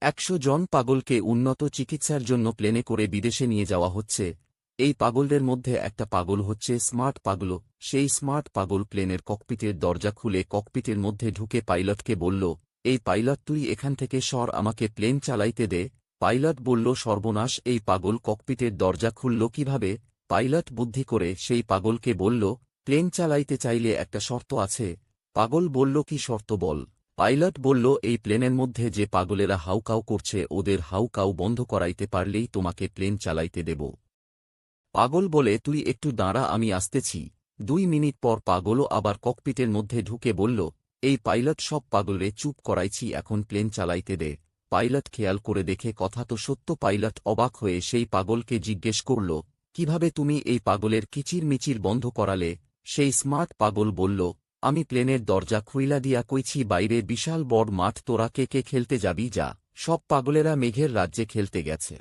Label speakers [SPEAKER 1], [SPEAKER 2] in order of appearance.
[SPEAKER 1] 100 জন পাগলকে উন্নত চিকিৎসার জন্য প্লেনে করে বিদেশে নিয়ে যাওয়া হচ্ছে। এই পাগলদের মধ্যে একটা পাগল হচ্ছে স্মার্ট পাগল। সেই স্মার্ট পাগল প্লেনের ককপিটের দরজা খুলে ককপিটের মধ্যে ঢুকে পাইলটকে বলল, এই পাইলট তুই এখান থেকে সর, আমাকে প্লেন চালাইতে দে। পাইলট বলল, সর্বনাশ, এই পাগল ককপিটের দরজা খুলল কিভাবে? পাইলট বুদ্ধি করে সেই পাগলকে বলল, প্লেন চালাইতে চাইলে একটা শর্ত আছে। পাগল বলল, কি শর্ত বল? পাইলট বলল, এই প্লেনের মধ্যে যে পাগলেরা হাউকাউ করছে ওদের হাউকাউ বন্ধ করাইতে পারলেই তোমাকে প্লেন চালাইতে দেব। পাগল বলে, তুই একটু দাঁড়া, আমি আসতেছি। 2 মিনিট পর পাগলও আবার ককপিটের মধ্যে ঢুকে বলল, এই পাইলট, সব পাগলে চুপ করাইছি, এখন প্লেন চালাইতে দে। পাইলট খেয়াল করে দেখে কথা তো সত্য। পাইলট অবাক হয়ে সেই পাগলকে জিজ্ঞেস করল, কিভাবে তুমি এই পাগলের কিচির মিচির বন্ধ করালে? সেই স্মার্ট পাগল বলল, আমি প্লেনের দরজা খুইলা দিয়া কইছি বাইরে বিশাল বড় মাঠ, তোরা কে কে খেলতে যাবি যা। সব পাগলেরা মেঘের রাজ্যে খেলতে গেছে।